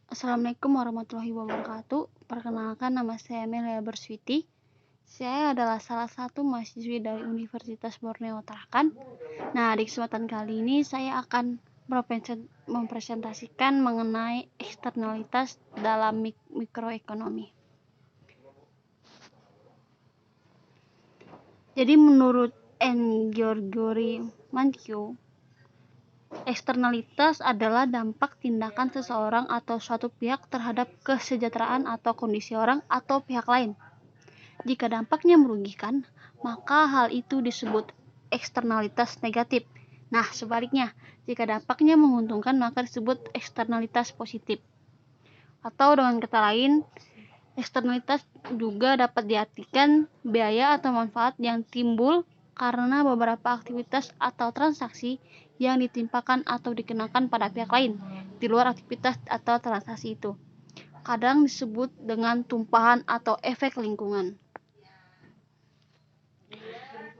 Assalamualaikum warahmatullahi wabarakatuh. Perkenalkan, nama saya Melia Berswiti. Saya adalah salah satu mahasiswi dari Universitas Borneo Tarakan. Nah, di kesempatan kali ini saya akan mempresentasikan mengenai eksternalitas dalam mikroekonomi. Jadi menurut N. Gregory Mankiw, eksternalitas adalah dampak tindakan seseorang atau suatu pihak terhadap kesejahteraan atau kondisi orang atau pihak lain. Jika dampaknya merugikan, maka hal itu disebut eksternalitas negatif. Nah, sebaliknya, jika dampaknya menguntungkan, maka disebut eksternalitas positif. Atau dengan kata lain, eksternalitas juga dapat diartikan biaya atau manfaat yang timbul karena beberapa aktivitas atau transaksi yang ditimpakan atau dikenakan pada pihak lain di luar aktivitas atau transaksi itu. Kadang disebut dengan tumpahan atau efek lingkungan.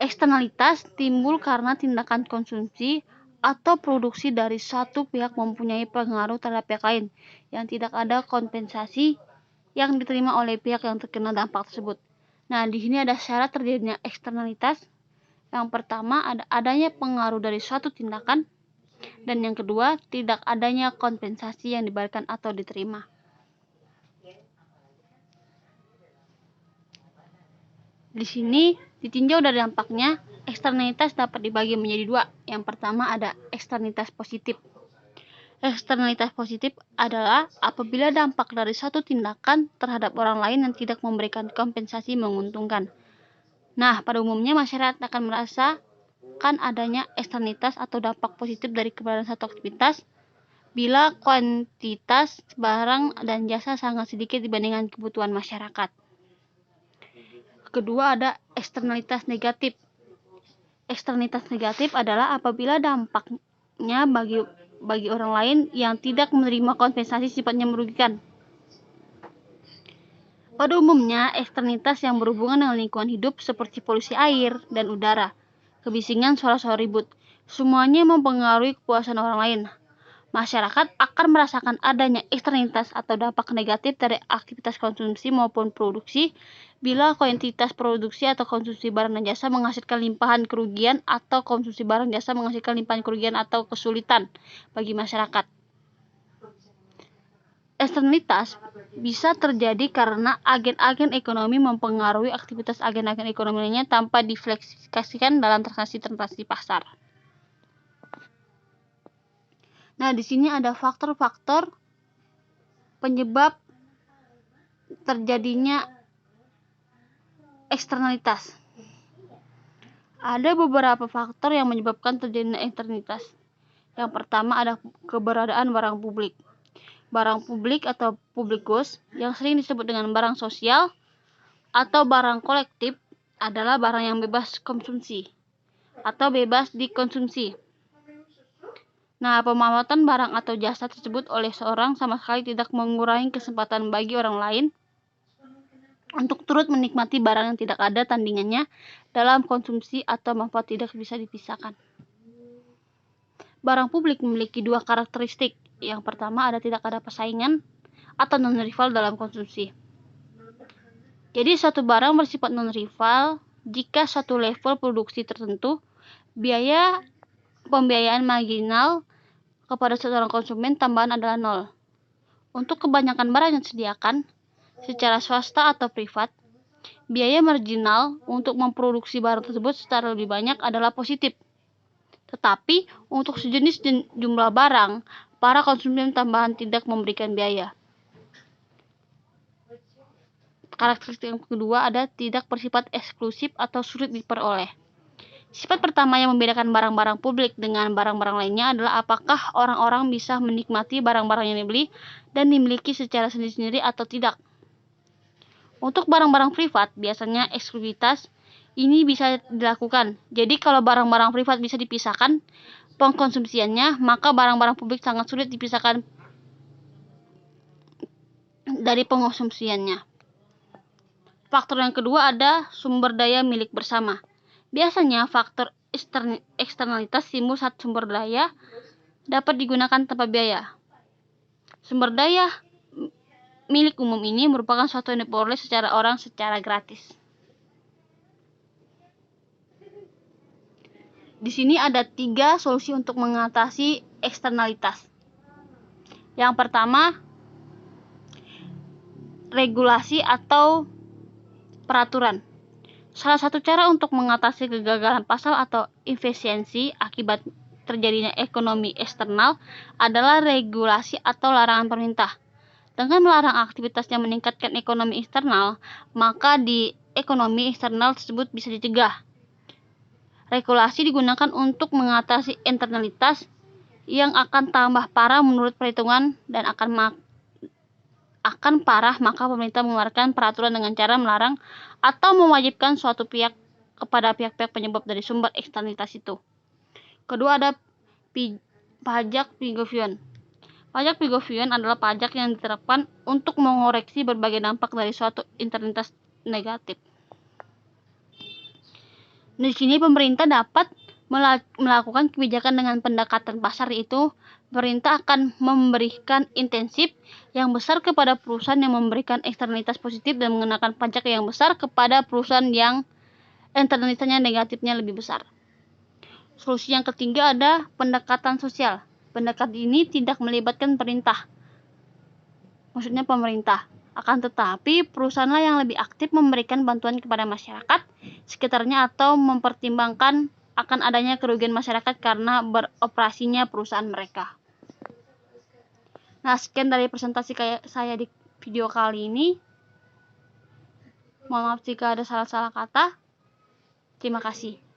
Eksternalitas timbul karena tindakan konsumsi atau produksi dari satu pihak mempunyai pengaruh terhadap pihak lain yang tidak ada kompensasi yang diterima oleh pihak yang terkena dampak tersebut. Nah, di sini ada syarat terjadinya eksternalitas. Yang pertama, adanya pengaruh dari suatu tindakan, dan yang kedua, tidak adanya kompensasi yang diberikan atau diterima. Di sini ditinjau dari dampaknya, eksternalitas dapat dibagi menjadi dua. Yang pertama ada eksternalitas positif. Eksternalitas positif adalah apabila dampak dari suatu tindakan terhadap orang lain yang tidak memberikan kompensasi menguntungkan. Nah, pada umumnya masyarakat akan merasakan adanya eksternalitas atau dampak positif dari keberadaan satu aktivitas bila kuantitas barang dan jasa sangat sedikit dibandingkan kebutuhan masyarakat. Kedua ada eksternalitas negatif. Eksternalitas negatif adalah apabila dampaknya bagi orang lain yang tidak menerima kompensasi sifatnya merugikan. Pada umumnya, eksternalitas yang berhubungan dengan lingkungan hidup seperti polusi air dan udara, kebisingan, suara-suara ribut, semuanya mempengaruhi kepuasan orang lain. Masyarakat akan merasakan adanya eksternalitas atau dampak negatif dari aktivitas konsumsi maupun produksi bila kuantitas produksi atau konsumsi barang dan jasa menghasilkan limpahan kerugian atau konsumsi barang jasa menghasilkan limpahan kerugian atau kesulitan bagi masyarakat. Eksternalitas bisa terjadi karena agen-agen ekonomi mempengaruhi aktivitas agen-agen ekonomi lainnya tanpa difleksikan dalam transaksi-transaksi pasar. Nah, di sini ada faktor-faktor penyebab terjadinya eksternalitas. Ada beberapa faktor yang menyebabkan terjadinya eksternalitas. Yang pertama ada keberadaan barang publik. Barang publik atau public goods yang sering disebut dengan barang sosial atau barang kolektif adalah barang yang bebas konsumsi atau bebas dikonsumsi. Nah, pemanfaatan barang atau jasa tersebut oleh seorang sama sekali tidak mengurangi kesempatan bagi orang lain untuk turut menikmati barang yang tidak ada tandingannya dalam konsumsi atau manfaat tidak bisa dipisahkan. Barang publik memiliki dua karakteristik. Yang pertama tidak ada persaingan atau non-rival dalam konsumsi. Jadi suatu barang bersifat non-rival jika satu level produksi tertentu, biaya pembiayaan marginal kepada seorang konsumen tambahan adalah nol. Untuk kebanyakan barang yang disediakan secara swasta atau privat, biaya marginal untuk memproduksi barang tersebut secara lebih banyak adalah positif. Tetapi untuk sejenis jumlah barang, para konsumen tambahan tidak memberikan biaya. Karakteristik yang kedua ada tidak bersifat eksklusif atau sulit diperoleh. Sifat pertama yang membedakan barang-barang publik dengan barang-barang lainnya adalah apakah orang-orang bisa menikmati barang-barang yang dibeli dan dimiliki secara sendiri-sendiri atau tidak. Untuk barang-barang privat, biasanya eksklusivitas ini bisa dilakukan. Jadi kalau barang-barang privat bisa dipisahkan pengkonsumsiannya, maka barang-barang publik sangat sulit dipisahkan dari pengkonsumsiannya. Faktor yang kedua ada sumber daya milik bersama. Biasanya faktor eksternalitas timbul saat sumber daya dapat digunakan tanpa biaya. Sumber daya milik umum ini merupakan suatu yang diperoleh secara orang secara gratis. Di sini ada 3 solusi untuk mengatasi eksternalitas. Yang pertama, regulasi atau peraturan. Salah satu cara untuk mengatasi kegagalan pasar atau efisiensi akibat terjadinya ekonomi eksternal adalah regulasi atau larangan pemerintah. Dengan melarang aktivitas yang meningkatkan ekonomi eksternal, maka di ekonomi eksternal tersebut bisa dicegah. Regulasi digunakan untuk mengatasi internalitas yang akan tambah parah menurut perhitungan dan akan parah, maka pemerintah mengeluarkan peraturan dengan cara melarang atau mewajibkan suatu pihak kepada pihak-pihak penyebab dari sumber eksternalitas itu. Kedua, ada pajak Pigouvion. Pajak Pigouvion adalah pajak yang diterapkan untuk mengoreksi berbagai dampak dari suatu internalitas negatif. Di sini pemerintah dapat melakukan kebijakan dengan pendekatan pasar, yaitu pemerintah akan memberikan insentif yang besar kepada perusahaan yang memberikan eksternalitas positif dan mengenakan pajak yang besar kepada perusahaan yang eksternalitasnya negatifnya lebih besar. Solusi yang ketiga ada pendekatan sosial. Pendekatan ini tidak melibatkan pemerintah, akan tetapi perusahaanlah yang lebih aktif memberikan bantuan kepada masyarakat sekitarnya atau mempertimbangkan akan adanya kerugian masyarakat karena beroperasinya perusahaan mereka. Nah, sekian dari presentasi saya di video kali ini. Mohon maaf jika ada salah-salah kata. Terima kasih.